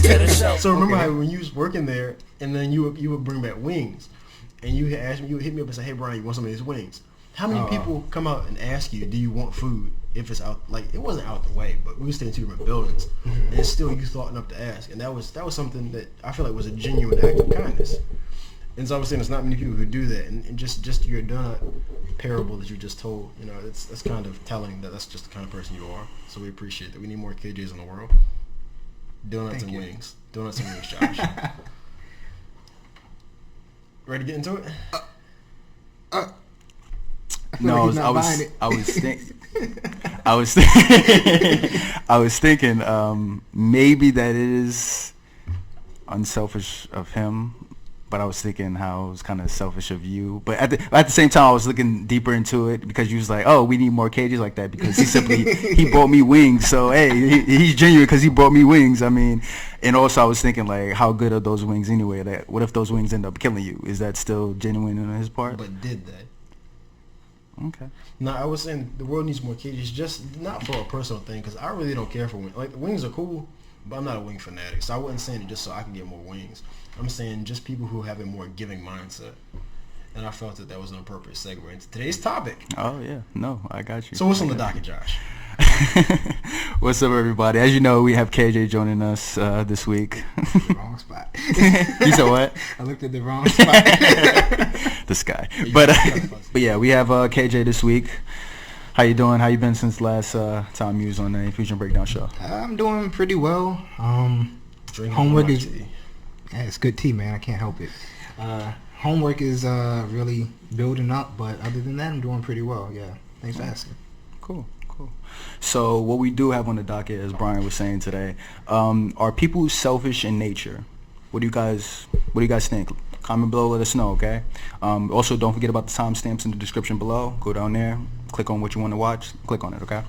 to the show. So remember how when you was working there, and then you would bring back wings, and you had asked me, you would hit me up and say, "Hey Brian, you want some of these wings?" How many people come out and ask you, "Do you want food?" If it's out, like it wasn't out the way, but we were staying in 2 different buildings, and still you thought enough to ask, and that was something that I feel like was a genuine act of kindness. And so I was saying, there's not many people who do that, and just your donut parable that you just told, it's kind of telling that that's just the kind of person you are. So we appreciate that. We need more KJs in the world. Donuts and wings, Josh. Ready to get into it? No, I was thinking maybe that it is unselfish of him, but I was thinking how it was kind of selfish of you. But at the same time, I was looking deeper into it because you was like, "Oh, we need more cages like that," because he brought me wings. So hey, he's genuine because he brought me wings. I mean, and also I was thinking like, how good are those wings anyway? Like, what if those wings end up killing you? Is that still genuine on his part? But did they? Okay. No, I was saying the world needs more cages, just not for a personal thing, because I really don't care for wings. Like, wings are cool, but I'm not a wing fanatic, so I wasn't saying it just so I can get more wings. I'm saying just people who have a more giving mindset, and I felt that was an appropriate segue into today's topic. Oh yeah, no, I got you. So what's on the docket, Josh? What's up, everybody? As you know, we have KJ joining us this week. Wrong spot. You said what? I looked at the wrong spot. This guy. But yeah, we have KJ this week. How you doing? How you been since last time you was on the Infusion Breakdown show? I'm doing pretty well. Homework is... Yeah, it's good tea, man. I can't help it. Homework is really building up, but other than that, I'm doing pretty well. Yeah. Thanks for asking. Cool. So what we do have on the docket, as Brian was saying today, are people selfish in nature? What do you guys think? Comment below, let us know, okay? Also, don't forget about the timestamps in the description below. Go down there, click on what you want to watch, click on it, okay?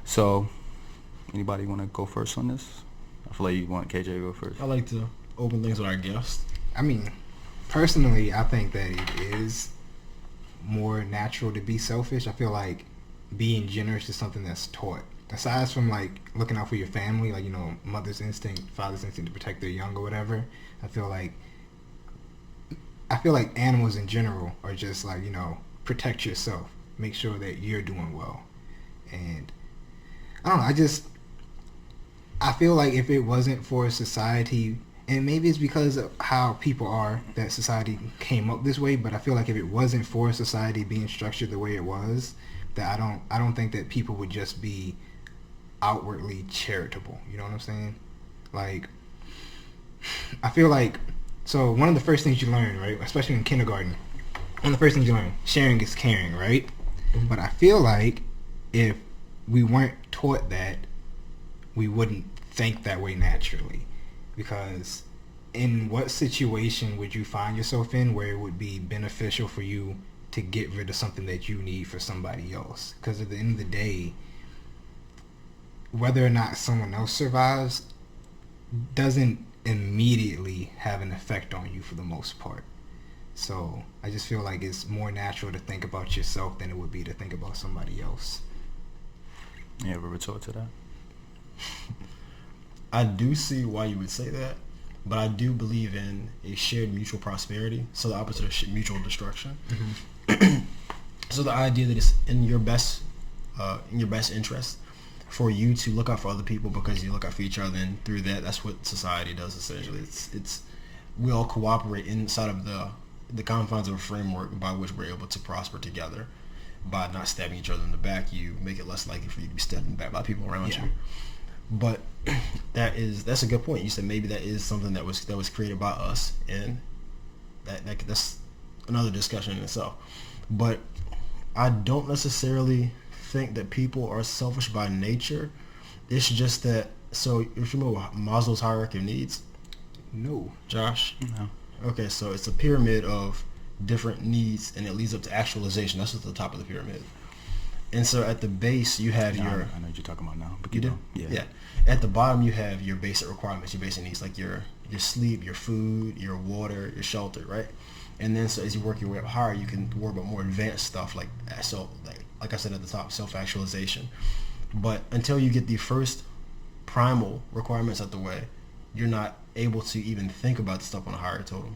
So, anybody want to go first on this? I feel like you want KJ to go first. I like to open things with our guests. I mean, personally, I think that it is more natural to be selfish. I feel like being generous is something that's taught. Aside from like looking out for your family, like, mother's instinct, father's instinct to protect their young or whatever, I feel like animals in general are just like, protect yourself. Make sure that you're doing well. And I don't know, I feel like if it wasn't for society, and maybe it's because of how people are, that society came up this way, but I feel like if it wasn't for society being structured the way it was, that I don't think that people would just be outwardly charitable. You know what I'm saying? Like, I feel like, so one of the first things you learn, right, especially in kindergarten, one of the first things you learn, sharing is caring, right? Mm-hmm. But I feel like if we weren't taught that, we wouldn't think that way naturally. Because in what situation would you find yourself in where it would be beneficial for you to get rid of something that you need for somebody else? Because at the end of the day, whether or not someone else survives doesn't immediately have an effect on you for the most part. So I just feel like it's more natural to think about yourself than it would be to think about somebody else. You have a retort to that? I do see why you would say that, but I do believe in a shared mutual prosperity, so the opposite of mutual destruction. Mm-hmm. So the idea that it's in your best interest for you to look out for other people because you look out for each other, and through that's what society does essentially. It's we all cooperate inside of the confines of a framework by which we're able to prosper together. By not stabbing each other in the back, you make it less likely for you to be stabbed in the back by people around you. But that's a good point. You said maybe that is something that was created by us, and that's another discussion in itself. But I don't necessarily think that people are selfish by nature. It's just that, so if you know Maslow's hierarchy of needs? No. Josh? No. Okay, so it's a pyramid of different needs, and it leads up to actualization. That's at the top of the pyramid. And so at the base, you have I know what you're talking about now. But you do? Yeah. At the bottom, you have your basic requirements, your basic needs, like your sleep, your food, your water, your shelter, right? And then so as you work your way up higher, you can worry about more advanced stuff like I said at the top, self-actualization. But until you get the first primal requirements out the way, you're not able to even think about the stuff on a higher totem.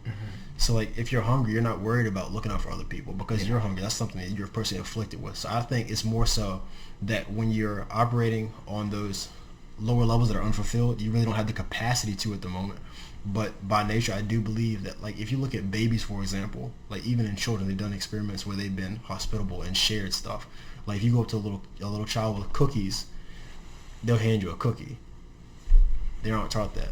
So like if you're hungry, you're not worried about looking out for other people because you're hungry. That's something that you're personally afflicted with. So I think it's more so that when you're operating on those lower levels that are unfulfilled, you really don't have the capacity to at the moment. But by nature, I do believe that, like, if you look at babies, for example, like even in children, they've done experiments where they've been hospitable and shared stuff. Like if you go up to a little child with cookies, they'll hand you a cookie. They aren't taught that.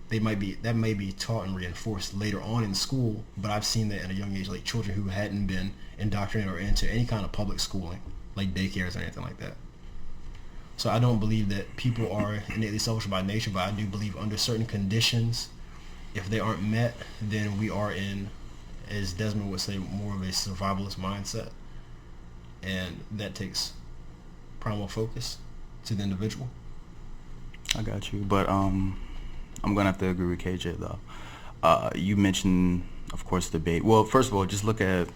That may be taught and reinforced later on in school, but I've seen that at a young age, like children who hadn't been indoctrinated or into any kind of public schooling, like daycares or anything like that. So I don't believe that people are innately selfish by nature, but I do believe under certain conditions, if they aren't met, then we are in, as Desmond would say, more of a survivalist mindset. And that takes primal focus to the individual. I got you, but I'm gonna have to agree with KJ though. You mentioned, of course, debate. Well, first of all, just look at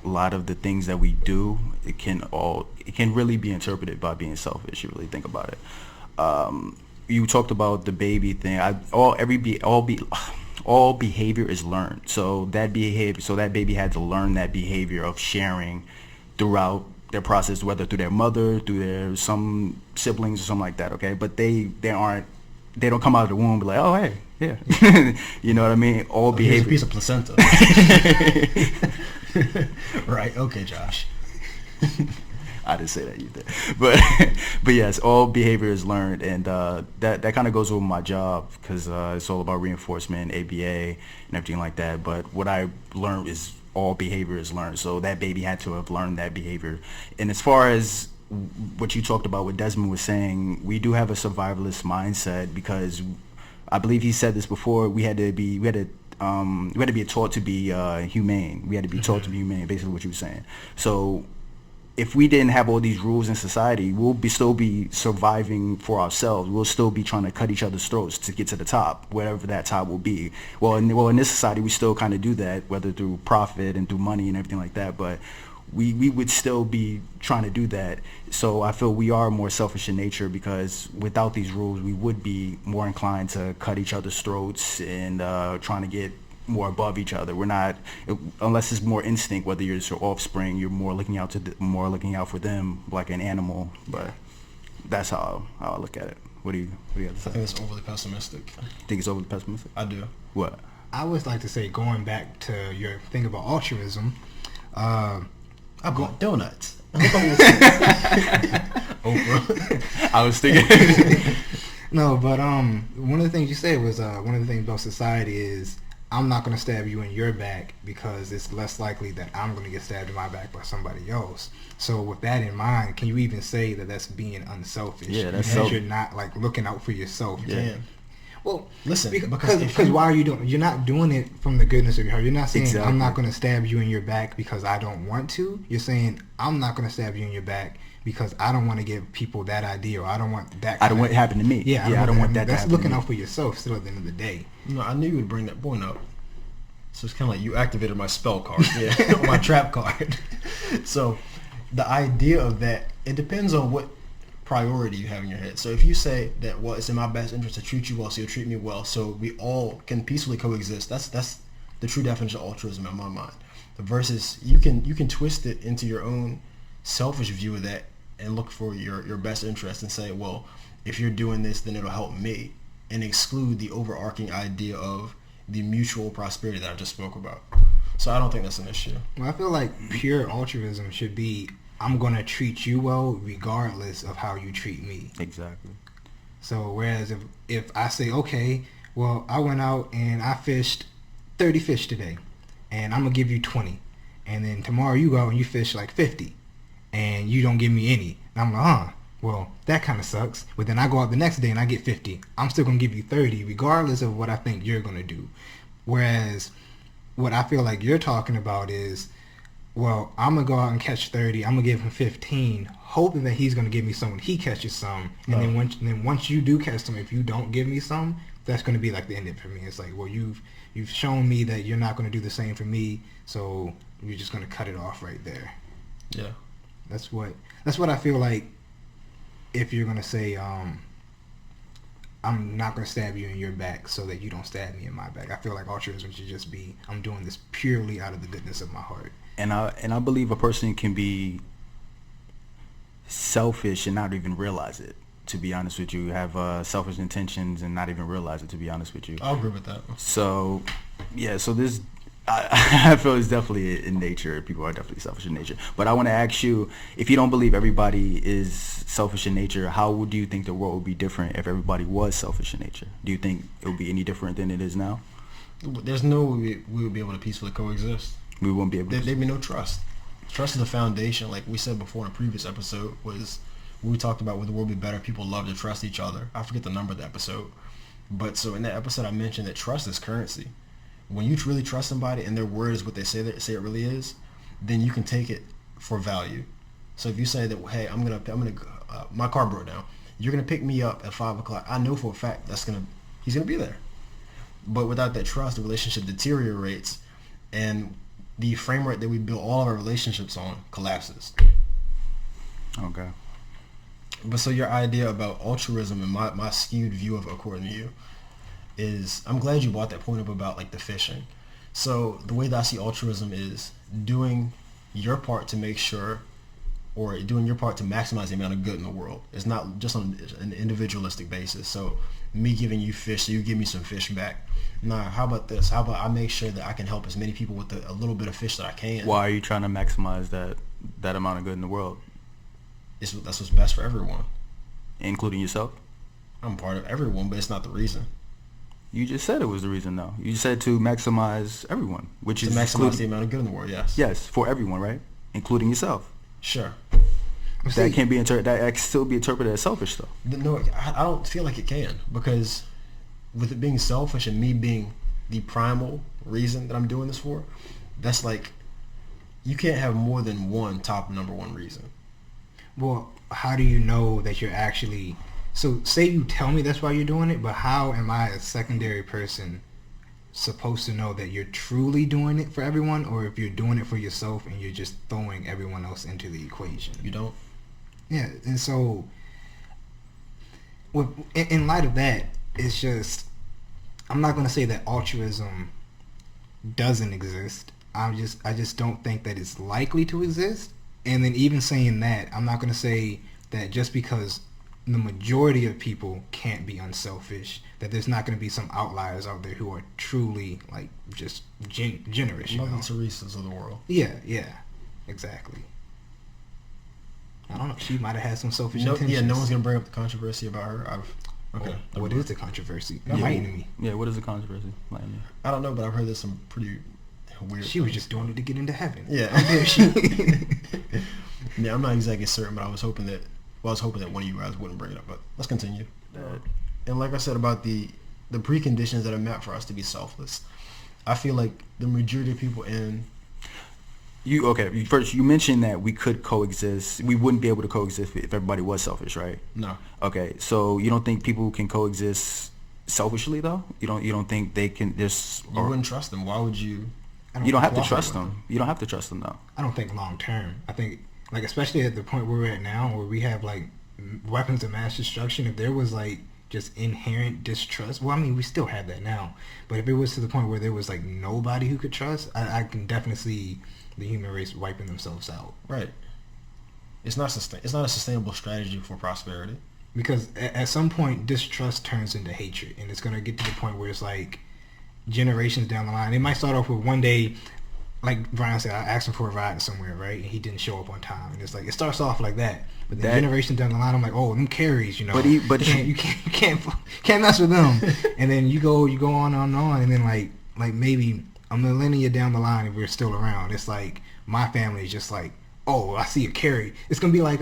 a lot of the things that we do. It can really be interpreted by being selfish. You really think about it. You talked about the baby thing. All behavior is learned. So that baby had to learn that behavior of sharing throughout their process, whether through their mother, through some siblings or something like that. Okay, but they don't come out of the womb and be like, oh hey, yeah, you know what I mean? All behavior. Here's a piece of placenta. Right. Okay, Josh. I didn't say that, you did. But yes, all behavior is learned, and that kind of goes with my job because it's all about reinforcement, ABA, and everything like that. But what I learned is all behavior is learned. So that baby had to have learned that behavior. And as far as what you talked about, what Desmond was saying, we do have a survivalist mindset because I believe he said this before. We had to be taught to be humane. We had to be taught to be humane. Basically, what you were saying. So if we didn't have all these rules in society, we'll still be surviving for ourselves. We'll still be trying to cut each other's throats to get to the top, whatever that top will be. Well, in this society, we still kind of do that, whether through profit and through money and everything like that. But we would still be trying to do that. So I feel we are more selfish in nature because without these rules, we would be more inclined to cut each other's throats and trying to get more above each other. We're not, unless it's more instinct, whether you're your offspring, you're more looking out for them like an animal. But that's how I look at it. What do you have to say? I think it's overly pessimistic. Think it's overly pessimistic? I do. What? I always like to say, going back to your thing about altruism, I bought donuts. Oprah. I was thinking. No, but one of the things you said was one of the things about society is I'm not going to stab you in your back because it's less likely that I'm going to get stabbed in my back by somebody else. So with that in mind, can you even say that that's being unselfish? Yeah, that's because you're not like looking out for yourself. Yeah. Well, listen, because why are you doing? You're not doing it from the goodness of your heart. You're not saying Exactly. I'm not going to stab you in your back because I don't want to. You're saying I'm not going to stab you in your back because I don't want to give people that idea, or I don't want that. I don't want it to happen to me. Yeah, I don't want that to That's happen looking to me. out for yourself still at the end of the day. No, I knew you would bring that point up. So it's kind of like you activated my spell card, yeah, my trap card. So the idea of that, it depends on what priority you have in your head. So if you say that, well, it's in my best interest to treat you well, so you'll treat me well, so we all can peacefully coexist. That's the true definition of altruism in my mind. Versus you can twist it into your own selfish view of that and look for your best interest and say, well, if you're doing this, then it'll help me, and exclude the overarching idea of the mutual prosperity that I just spoke about. So I don't think that's an issue. Well, I feel like pure altruism should be, I'm going to treat you well regardless of how you treat me. Exactly. So whereas if I say, okay, well, I went out and I fished 30 fish today, and I'm going to give you 20. And then tomorrow you go out and you fish like 50, and you don't give me any. And I'm like, well, that kind of sucks. But then I go out the next day and I get 50. I'm still going to give you 30 regardless of what I think you're going to do. Whereas what I feel like you're talking about is, well, I'm going to go out and catch 30. I'm going to give him 15, hoping that he's going to give me some when he catches some. And then once you do catch some, if you don't give me some, that's going to be like the end of it for me. It's like, well, you've shown me that you're not going to do the same for me, so you're just going to cut it off right there. Yeah. That's what I feel like. If you're going to say I'm not going to stab you in your back so that you don't stab me in my back. I feel like altruism should just be, I'm doing this purely out of the goodness of my heart. And I believe a person can be selfish and not even realize it. To be honest with you, have selfish intentions and not even realize it. To be honest with you, I'll agree with that. So, yeah. So this, I feel it's definitely in nature. People are definitely selfish in nature. But I want to ask you, if you don't believe everybody is selfish in nature, how do you think the world would be different if everybody was selfish in nature? Do you think it would be any different than it is now? There's no way we would be able to peacefully coexist. We won't be able to. There'd be no trust. Trust is the foundation. Like we said before in a previous episode, was we talked about would the world be better? People love to trust each other. I forget the number of the episode. But so in that episode, I mentioned that trust is currency. When you really trust somebody and their word is what they say it really is, then you can take it for value. So if you say that, hey, my car broke down. You're gonna pick me up at 5:00. I know for a fact he's gonna be there. But without that trust, the relationship deteriorates, and the framework that we build all of our relationships on collapses. Okay. But so your idea about altruism and my skewed view of it, according to you, is, I'm glad you brought that point up about like the fishing. So the way that I see altruism is doing your part to make sure, or doing your part to maximize the amount of good in the world. It's not just on an individualistic basis. So me giving you fish, so you give me some fish back. Nah, how about this? How about I make sure that I can help as many people with a little bit of fish that I can. Why are you trying to maximize that amount of good in the world? That's what's best for everyone. Including yourself? I'm part of everyone, but it's not the reason. You just said it was the reason, though. You said to maximize everyone, which is... To maximize the amount of good in the world, yes. Yes, for everyone, right? Including yourself. Sure. That can be that can still be interpreted as selfish, though. No, I don't feel like it can, because with it being selfish and me being the primal reason that I'm doing this for, that's like, you can't have more than one number one reason. Well, how do you know that you're actually... So say you tell me that's why you're doing it, but how am I, a secondary person, supposed to know that you're truly doing it for everyone, or if you're doing it for yourself and you're just throwing everyone else into the equation? You don't? Yeah, and so in light of that, it's just, I'm not going to say that altruism doesn't exist. I just don't think that it's likely to exist. And then even saying that, I'm not going to say that just because the majority of people can't be unselfish, that there's not going to be some outliers out there who are truly like just generous. Mother Teresa's of the world. Yeah, exactly. I don't know. She might have had some selfish intentions. Yeah, no one's going to bring up the controversy about her. Okay. What is the controversy? Enlighten me. Yeah, what is the controversy? Enlighten me. I don't know, but I've heard there's some pretty weird... She was just doing it to get into heaven. Yeah. Yeah, I'm not exactly certain, but I was hoping that one of you guys wouldn't bring it up, but let's continue. And like I said about the preconditions that are met for us to be selfless, I feel like the majority of people First, you mentioned that we could coexist. We wouldn't be able to coexist if everybody was selfish, right? No. Okay, so you don't think people can coexist selfishly, though? You don't think they can just... You wouldn't trust them. Why would you... You don't have to trust them. You don't have to trust them, though. I don't think long term. I think, like, especially at the point where we're at now, where we have, like, weapons of mass destruction, if there was, like, just inherent distrust, well, I mean, we still have that now, but if it was to the point where there was, like, nobody who could trust, I can definitely see the human race wiping themselves out. Right. It's not a sustainable strategy for prosperity. Because at some point, distrust turns into hatred, and it's going to get to the point where it's like generations down the line. It might start off with one day, like Brian said, I asked him for a ride somewhere, right? And he didn't show up on time. And it's like, it starts off like that. But then generations down the line, I'm like, oh, them carries, you know. But you can't mess with them. And then you go on, and then like maybe a millennia down the line, if we're still around, it's like my family is just like, oh, I see a carry. It's gonna be like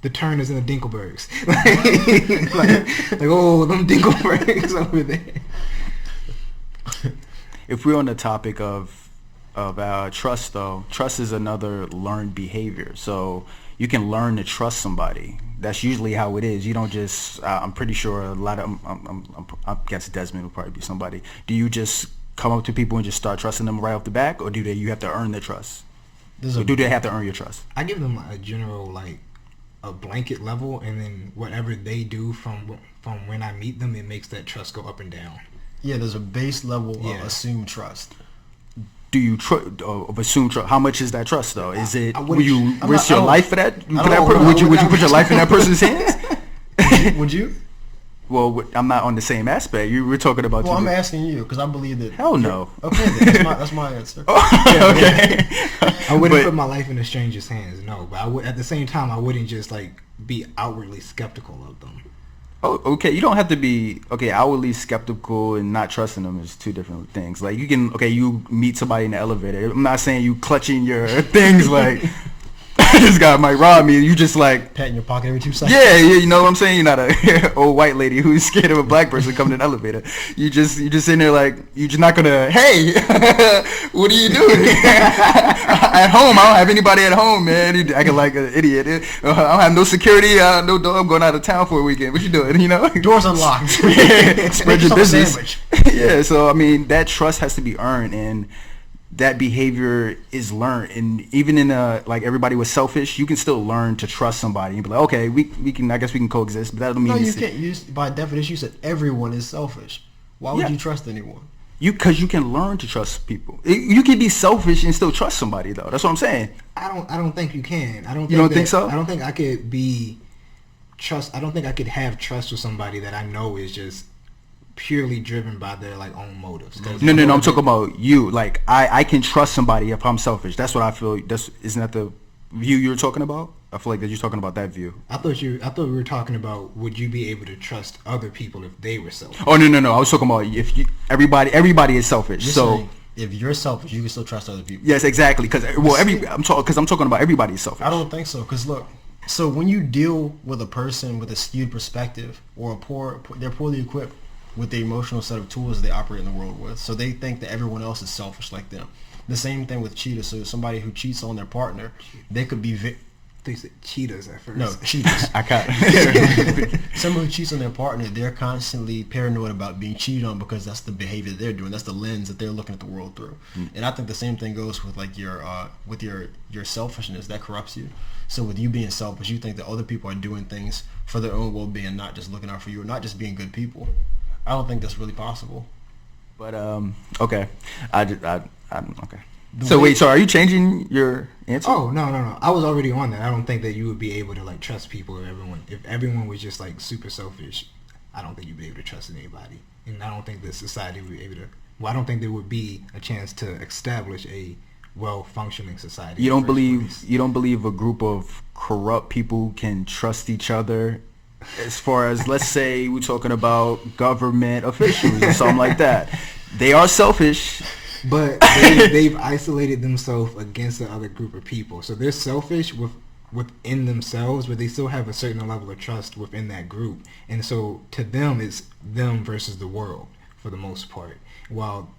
the Turners and the Dinkelbergs, like oh, them Dinkelbergs over there. If we're on the topic of trust, though, trust is another learned behavior. So you can learn to trust somebody. That's usually how it is. You don't just. I'm pretty sure a lot of. I guess Desmond would probably be somebody. Do you just come up to people and just start trusting them right off the back, or you have to earn their trust? Or do they have to earn your trust? I give them a general, like, a blanket level, and then whatever they do from when I meet them, it makes that trust go up and down. Yeah, there's a base level of assumed trust. Do you assume trust? How much is that trust though? Is it? Will you I'm risk not- your life for that? For that don't- person? Would you put your life in that person's hands? Would you? Well, I'm not on the same aspect. You were talking about. Well, I'm asking you because I believe that. Hell no. Okay, then, that's my answer. Okay. I wouldn't But- put my life in a stranger's hands, no. But I would, at the same time, I wouldn't just like be outwardly skeptical of them. Oh, okay. You don't have to be outwardly skeptical and not trusting them is two different things. Like you can you meet somebody in the elevator. I'm not saying you clutching your things like this guy might rob me. You just like Pat in your pocket every 2 seconds. yeah, you know what I'm saying. You're not a old white lady who's scared of a black person coming in the elevator. You just in there like you're just not gonna. Hey, what are you doing at home? I don't have anybody at home, man. You acting like an idiot. I don't have no security. No dog. I'm going out of town for a weekend. What you doing? You know, Doors unlocked. spread your Make yourself a business. sandwich. Yeah. So I mean, that trust has to be earned and. That behavior is learned, and even in like everybody was selfish, you can still learn to trust somebody and be like, okay, we can, I guess we can coexist, but that don't mean No, you can't use by definition. You said everyone is selfish. Why would Yeah. you trust anyone? because you can learn to trust people. You can be selfish and still trust somebody, though. That's what I'm saying. I don't think you can. I don't. Think You don't that, think so? I don't think I could be trust. I don't think I could have trust with somebody that I know is just purely driven by their like own motives. No. I'm talking about you. Like I can trust somebody if I'm selfish. That's what I feel. Isn't that the view you were talking about? I feel like that you're talking about that view. I thought we were talking about would you be able to trust other people if they were selfish? Oh no. I was talking about if everybody is selfish. You're So saying if you're selfish, you can still trust other people. yes, exactly. Because I'm talking about everybody's selfish. I don't think so. Because look, so when you deal with a person with a skewed perspective or they're poorly equipped with the emotional set of tools they operate in the world with, so they think that everyone else is selfish like them. The same thing with cheaters. So somebody who cheats on their partner, they could be They said cheetahs at first. no cheaters. I can't. Someone who cheats on their partner, they're constantly paranoid about being cheated on because that's the behavior they're doing. That's the lens that they're looking at the world through. And I think the same thing goes with like your selfishness that corrupts you. So with you being selfish, you think that other people are doing things for their own well-being, not just looking out for you, or not just being good people. I don't think that's really possible. But okay. Okay. So are you changing your answer? Oh no! I was already on that. I don't think that you would be able to like trust people if everyone was just like super selfish. I don't think you'd be able to trust anybody, and I don't think that society would be able to. Well, I don't think there would be a chance to establish a well-functioning society. You don't believe a group of corrupt people can trust each other? As far as, let's say we're talking about government officials or something like that. They are selfish. But they've isolated themselves against the other group of people. So they're selfish within themselves, but they still have a certain level of trust within that group. And so to them, it's them versus the world for the most part. While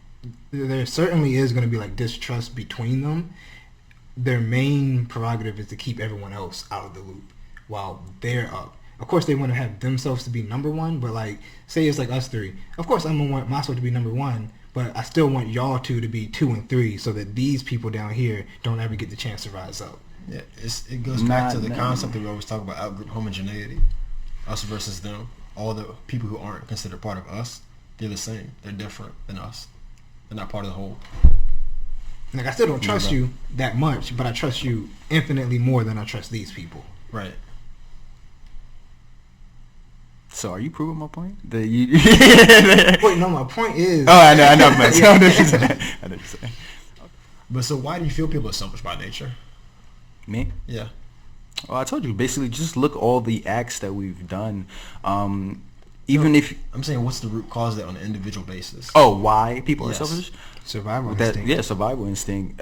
there certainly is going to be like distrust between them, their main prerogative is to keep everyone else out of the loop while they're up. Of course, they want to have themselves to be number one, but like, say it's like us three. Of course, I'm going to want myself to be number one, but I still want y'all two to be 2 and 3 so that these people down here don't ever get the chance to rise up. Yeah, it goes back to the concept that we always talk about, outgroup homogeneity, us versus them. All the people who aren't considered part of us, they're the same. They're different than us. They're not part of the whole. Like, I still don't trust you that much, but I trust you infinitely more than I trust these people. Right. So are you proving my point? That Wait, no, my point is... Oh, I know. I know what you're saying. But so why do you feel people are selfish by nature? Me? Yeah. Well, I told you, basically, just look all the acts that we've done. Even if... I'm saying, what's the root cause of that on an individual basis? Oh, why people are Yes. selfish? Survival instinct. Yeah, survival instinct.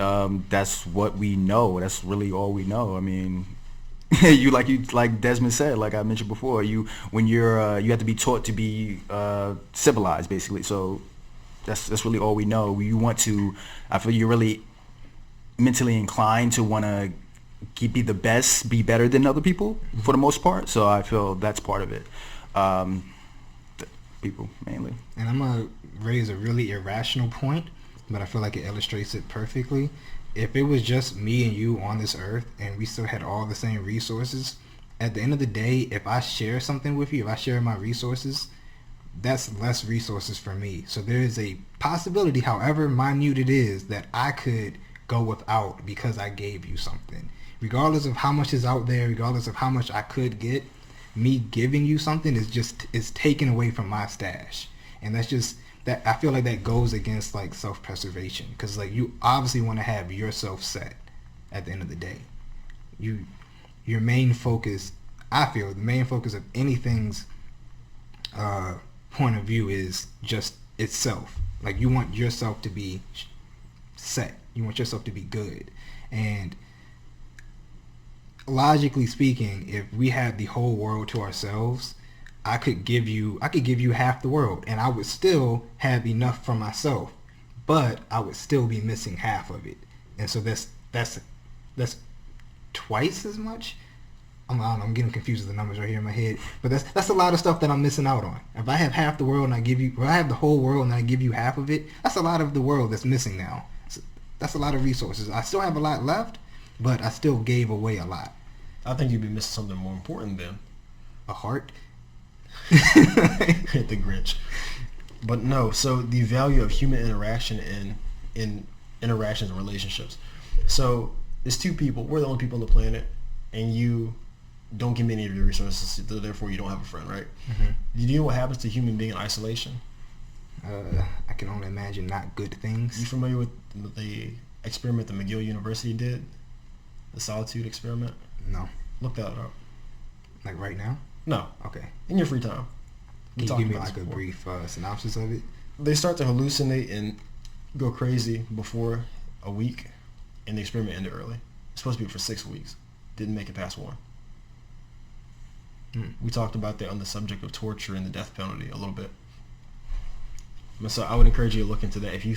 That's what we know. That's really all we know. I mean... like Desmond said, like I mentioned before, you have to be taught to be civilized, basically. So that's really all we know. I feel you're really mentally inclined to want to be the best, be better than other people for the most part. So I feel that's part of it. People mainly. And I'm gonna raise a really irrational point, but I feel like it illustrates it perfectly. If it was just me and you on this earth and we still had all the same resources, at the end of the day, if I share something with you, if I share my resources, that's less resources for me. So there is a possibility, however minute it is, that I could go without because I gave you something. Regardless of how much is out there, regardless of how much I could get, me giving you something is taken away from my stash. And that's just that. I feel like that goes against like self-preservation, because like you obviously want to have yourself set at the end of the day. Your main focus, I feel, the main focus of anything's point of view is just itself. Like you want yourself to be set. You want yourself to be good. And logically speaking, if we had the whole world to ourselves, I could give you half the world, and I would still have enough for myself, but I would still be missing half of it. And so that's twice as much. I don't know, I'm getting confused with the numbers right here in my head, but that's a lot of stuff that I'm missing out on. If I have half the world and I have the whole world and I give you half of it, that's a lot of the world that's missing now. So that's a lot of resources. I still have a lot left, but I still gave away a lot. I think you'd be missing something more important then. A heart? The Grinch. But no, so the value of human interaction in interactions and relationships. So it's two people. We're the only people on the planet, and you don't give me any of your resources, so therefore you don't have a friend, right? Mm-hmm. Do you know what happens to a human being in isolation? I can only imagine not good things. You familiar with the experiment that McGill University did? The solitude experiment? No. Look that up. Like right now? No. Okay. In your free time. Can you give me like a brief synopsis of it? They start to hallucinate and go crazy before a week, and the experiment ended early. It's supposed to be for 6 weeks. Didn't make it past 1. We talked about that on the subject of torture and the death penalty a little bit. So I would encourage you to look into that if you're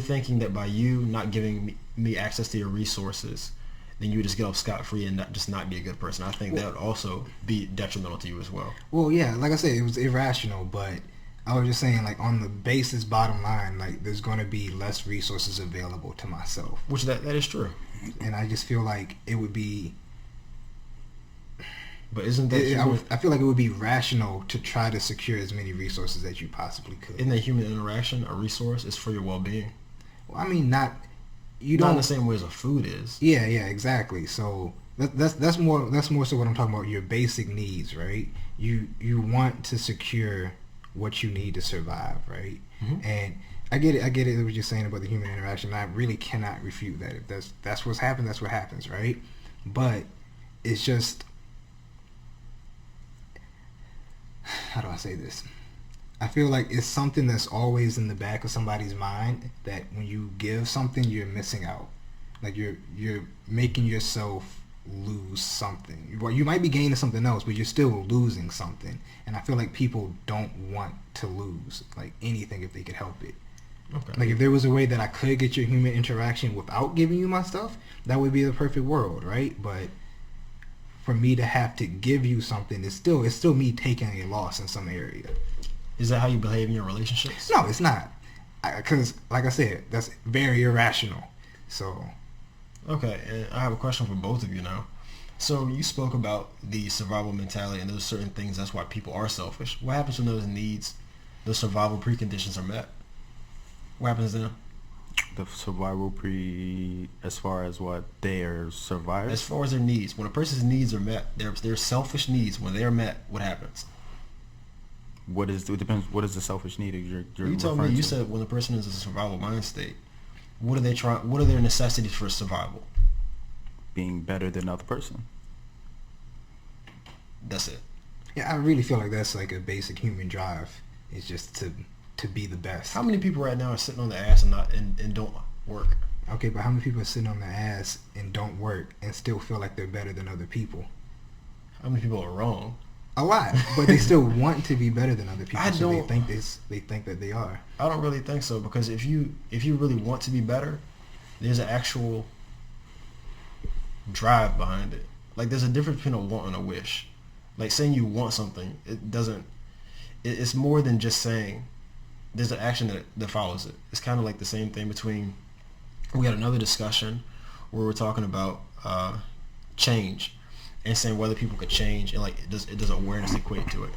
thinking that by you not giving me access to your resources, then you would just get off scot-free and not be a good person. I think that would also be detrimental to you as well. Well, yeah, like I said, it was irrational, but I was just saying, like, on the basis, bottom line, like, there's going to be less resources available to myself. Which that is true. And I just feel like it would be... But isn't that... I feel like it would be rational to try to secure as many resources as you possibly could. Isn't that human interaction a resource? It's for your well-being. Well, I mean, not in the same way as a food is. Yeah, exactly. So that's more so what I'm talking about. Your basic needs, right? You want to secure what you need to survive, right? Mm-hmm. And I get it what you're saying about the human interaction. I really cannot refute that. If that's what's happened, that's what happens, right? But it's just, how do I say this? I feel like it's something that's always in the back of somebody's mind, that when you give something, you're missing out. Like you're making yourself lose something. Well, you might be gaining something else, but you're still losing something. And I feel like people don't want to lose like anything if they could help it. Okay. Like if there was a way that I could get your human interaction without giving you my stuff, that would be the perfect world, right? But for me to have to give you something, it's still me taking a loss in some area. Is that how you behave in your relationships? No, it's not. Because, like I said, that's very irrational. So. Okay, and I have a question for both of you now. So you spoke about the survival mentality, and there's certain things, that's why people are selfish. What happens when those needs, those survival preconditions are met? What happens then? The survival as far as what they are surviving? As far as their needs. When a person's needs are met, their selfish needs, when they are met, what happens? It depends. What is the selfish need you told me, you said when a person is in a survival mind state, what are their necessities for survival? Being better than another person. That's it. Yeah, I really feel like that's like a basic human drive. It's just to be the best. How many people right now are sitting on the ass and don't work? Okay, but how many people are sitting on the ass and don't work and still feel like they're better than other people? How many people are wrong? A lot, but they still want to be better than other people. So they think that they are. I don't really think so, because if you really want to be better, there's an actual drive behind it. Like there's a difference between a want and a wish. Like saying you want something, it's more than just saying. There's an action that follows it. It's kind of like the same thing between. We had another discussion where we're talking about change, and saying whether people could change, and like does awareness equate to it?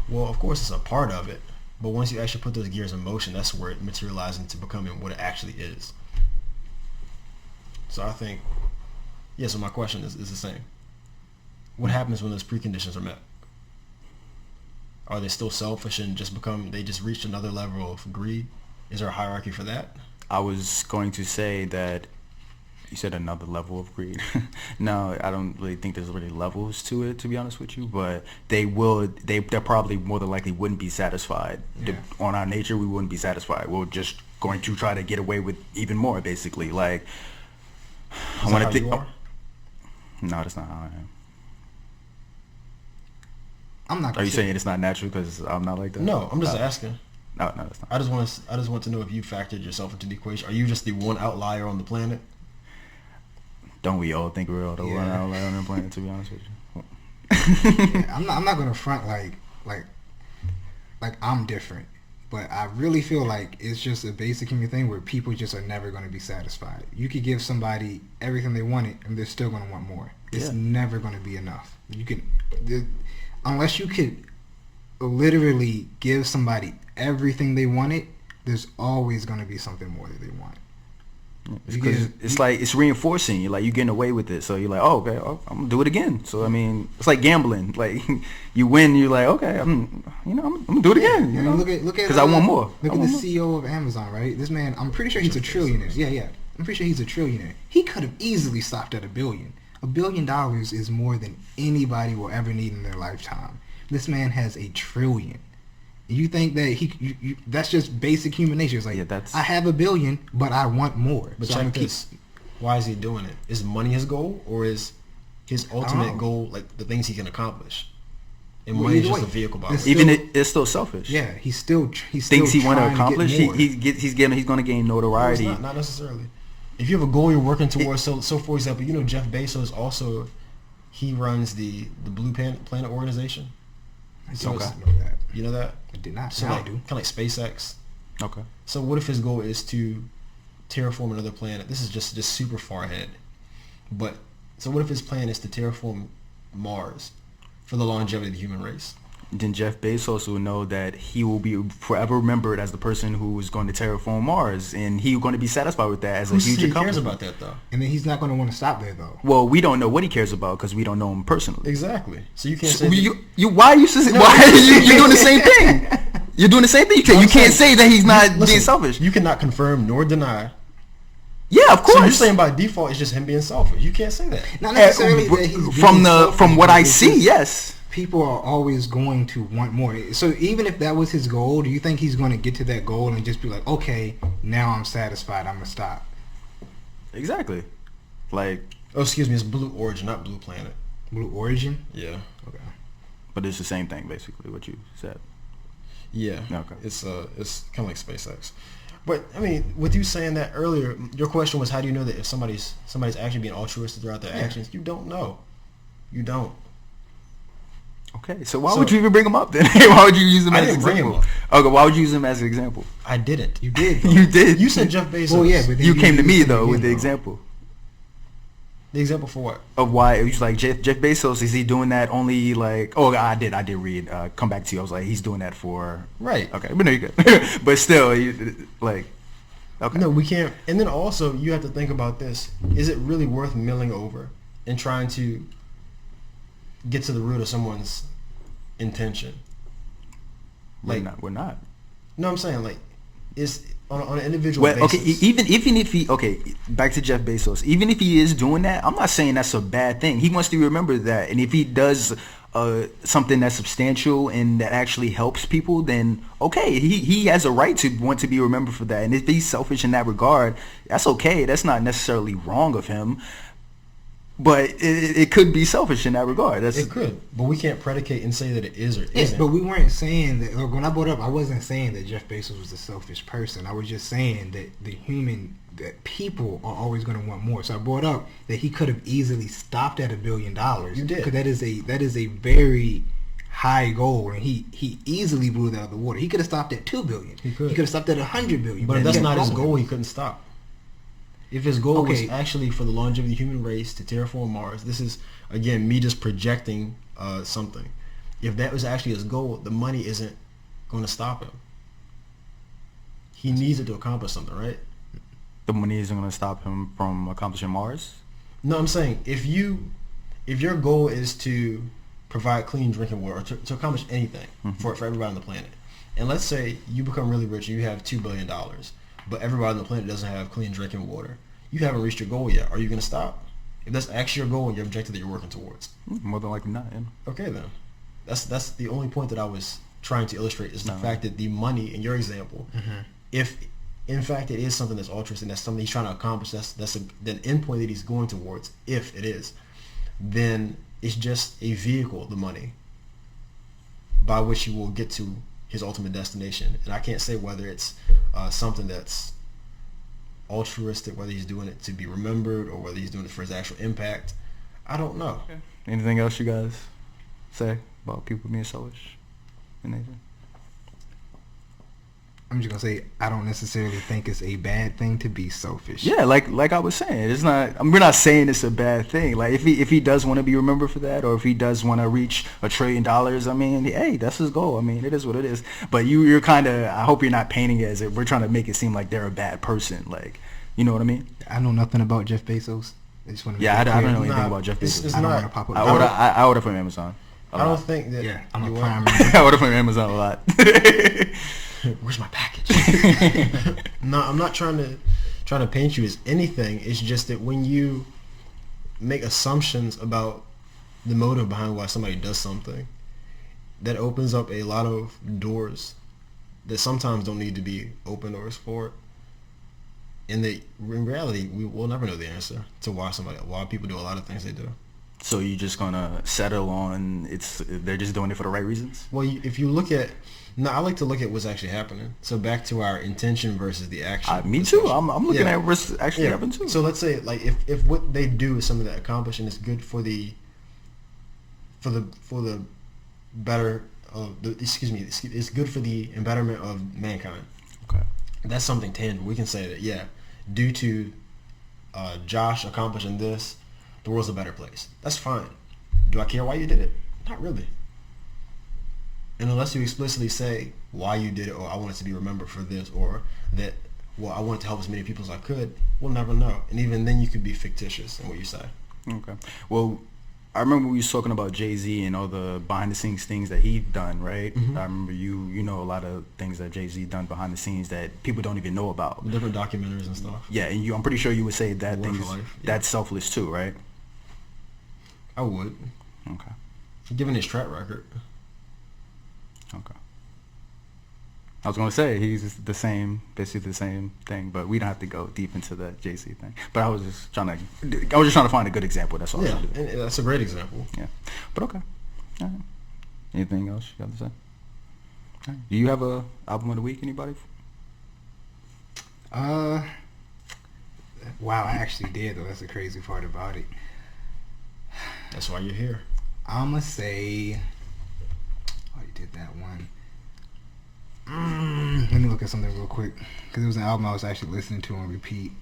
Well, of course it's a part of it, but once you actually put those gears in motion, that's where it materializes into becoming what it actually is. So I think, yeah, so my question is the same. What happens when those preconditions are met? Are they still selfish and they just reached another level of greed? Is there a hierarchy for that? I was going to say that you said another level of greed. No, I don't really think there's really levels to it, to be honest with you, but they probably more than likely wouldn't be satisfied. Yeah. On our nature, we wouldn't be satisfied. We're just going to try to get away with even more, basically. Like, Is that how you are? No, that's not how I am. I'm not. Are you saying it's not natural because I'm not like that? No, I'm just asking. No, that's not. I just want to know if you factored yourself into the equation. Are you just the one outlier on the planet? Don't we all think we're all the one outlier on the planet, to be honest with you? Yeah, I'm not gonna front like I'm different, but I really feel like it's just a basic human thing where people just are never gonna be satisfied. You could give somebody everything they wanted, and they're still gonna want more. It's never gonna be enough. Unless you could literally give somebody everything they wanted, there's always gonna be something more that they want. It's like it's reinforcing you, like you're getting away with it, so you're like, oh, okay, I'm gonna do it again. So I mean, it's like gambling. Like you win, you're like, okay, I'm gonna do it again. You know, look at because I want more. Look at the CEO of Amazon, right? This man, I'm pretty sure he's a trillionaire. Yeah, I'm pretty sure he's a trillionaire. He could have easily stopped at $1 billion. $1 billion is more than anybody will ever need in their lifetime. This man has $1 trillion. You think that that's just basic human nature. It's like, I have $1 billion, but I want more. But check this. Why is he doing it? Is money his goal, or is his ultimate goal like the things he can accomplish? And money is just a vehicle by it's still selfish. Yeah, he's still things he want to accomplish. He's going to gain notoriety. No, not necessarily. If you have a goal you're working towards, so for example, Jeff Bezos also, he runs the Blue Planet organization. So okay. You know that? I did not. So now like, I do. Kind of like SpaceX. Okay. So what if his goal is to terraform another planet? This is just super far ahead. But so what if his plan is to terraform Mars for the longevity of the human race? Then Jeff Bezos will know that he will be forever remembered as the person who is going to terraform Mars, and he's going to be satisfied with that as a huge accomplishment. Who cares about that, though? And then he's not going to want to stop there, though. Well, we don't know what he cares about because we don't know him personally. Exactly. So you can't say why are you doing the same thing? You're doing the same thing. You can't say that he's not being selfish. You cannot confirm nor deny. Yeah, of course. So you're saying by default it's just him being selfish. You can't say that. Not necessarily that he's from what I see, yes. People are always going to want more. So even if that was his goal, do you think he's going to get to that goal and just be like, okay, now I'm satisfied, I'm going to stop? Exactly. Like... Oh, excuse me, it's Blue Origin, not Blue Planet. Blue Origin? Yeah. Okay. But it's the same thing, basically, what you said. Yeah. Okay. It's kind of like SpaceX. But, I mean, with you saying that earlier, your question was how do you know that if somebody's actually being altruistic throughout their actions? You don't know. You don't. Okay, so why would you even bring him up then? Why would you use him as an example? Okay, why would you use him as an example? I didn't. You did. You did. You said Jeff Bezos. Well, yeah, but you came to me though with the example. The example for what? Of why it was like Jeff Bezos, is he doing that only like? Oh, I did read. Come back to you. I was like, he's doing that for right. Okay, but no, you good. But still, like, okay. No, we can't. And then also, you have to think about this: is it really worth milling over and trying to get to the root of someone's intention? Like, we're not. No, I'm saying like, is on an individual basis. Okay, even if he back to Jeff Bezos. Even if he is doing that, I'm not saying that's a bad thing. He wants to remember that, and if he does something that's substantial and that actually helps people, then okay, he has a right to want to be remembered for that. And if he's selfish in that regard, that's okay. That's not necessarily wrong of him. But it could be selfish in that regard. It could, but we can't predicate and say that it is or isn't. But we weren't saying that. Like, when I brought up, I wasn't saying that Jeff Bezos was a selfish person. I was just saying that that people are always going to want more. So I brought up that he could have easily stopped at $1 billion. You did, because that is a very high goal, and he easily blew that out of the water. He could have stopped at $2 billion. He could have stopped at $100 billion. But if that's not his goal, he couldn't stop. If his goal was Okay. actually for the longevity of the human race to terraform Mars, this is again me just projecting something. If that was actually his goal, the money isn't going to stop him. He needs it to accomplish something, right? The money isn't going to stop him from accomplishing Mars. No, I'm saying if your goal is to provide clean drinking water, or to accomplish anything for everybody on the planet, and let's say you become really rich and you have $2 billion, but everybody on the planet doesn't have clean drinking water, you haven't reached your goal yet. Are you going to stop? If that's actually your goal and your objective that you're working towards. More than likely not. Yeah. Okay, then. That's the only point that I was trying to illustrate is the fact that the money in your example, if in fact it is something that's altruistic, that's something he's trying to accomplish, that's the end point that he's going towards, if it is, then it's just a vehicle, the money, by which he will get to his ultimate destination. And I can't say whether it's something that's altruistic, whether he's doing it to be remembered or whether he's doing it for his actual impact. I don't know. Okay. Anything else you guys say about people being selfish in nature? I'm just gonna say I don't necessarily think it's a bad thing to be selfish. Yeah, like I was saying, it's not. We're not saying it's a bad thing. Like if he does want to be remembered for that, or if he does want to reach $1 trillion, I mean, hey, that's his goal. I mean, it is what it is. But you're kind of. I hope you're not painting it as if we're trying to make it seem like they're a bad person. Like, you know what I mean? I know nothing about Jeff Bezos. I just want to. Yeah, I don't know anything Nah, about Jeff Bezos. it's I don't not- want to pop up. I order from Amazon. I don't think that. Yeah, I'm you a want- prime. I order from Amazon a lot. Where's my package? No, I'm not trying to paint you as anything. It's just that when you make assumptions about the motive behind why somebody does something, that opens up a lot of doors that sometimes don't need to be open or explored. And that in reality, we'll never know the answer to why people do a lot of things they do. So you're just gonna settle on they're just doing it for the right reasons? Well, if you look at, I like to look at what's actually happening. So back to our intention versus the action. Me too. discussion. I'm looking at what's actually happening too. So let's say like if what they do is something that accomplishes and is good for the better it's good for the embetterment of mankind. Okay. That's something tangible. We can say that due to Josh accomplishing this, the world's a better place. That's fine. Do I care why you did it? Not really. And unless you explicitly say why you did it, or I want it to be remembered for this, or that, well, I want to help as many people as I could, we'll never know. And even then you could be fictitious in what you say. Okay. Well, I remember we was talking about Jay-Z and all the behind-the-scenes things that he done, right? Mm-hmm. I remember you know a lot of things that Jay-Z done behind the scenes that people don't even know about. Different documentaries and stuff. Yeah, and I'm pretty sure you would say that War thing for is, life, yeah. that's selfless too, right? I would. Okay. Given his track record. Okay. I was gonna say he's basically the same thing, but we don't have to go deep into the Jay-Z thing. But I was just trying to find a good example. That's all. Yeah, I do. and that's a great example. Yeah. But okay. All right. Anything else you got to say? All right. Do you have a album of the week? Anybody? Wow, I actually did though. That's the crazy part about it. That's why you're here. I'ma say, oh, you did that one. Let me look at something real quick because it was an album I was actually listening to on repeat.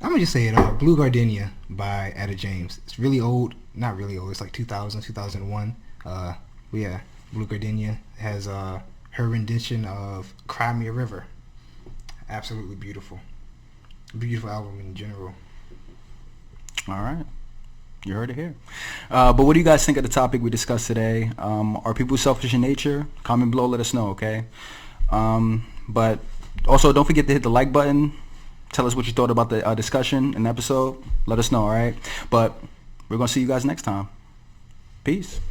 I'm gonna just say it. Blue Gardenia by Etta James. It's really old. Not really old. It's like 2000, 2001. But yeah, Blue Gardenia has her rendition of Cry Me a River. Absolutely beautiful. Beautiful album in general. All right. You heard it here. But what do you guys think of the topic we discussed today? Are people selfish in nature? Comment below, let us know, okay? But also, don't forget to hit the like button. Tell us what you thought about the discussion and episode. Let us know, all right? But we're going to see you guys next time. Peace.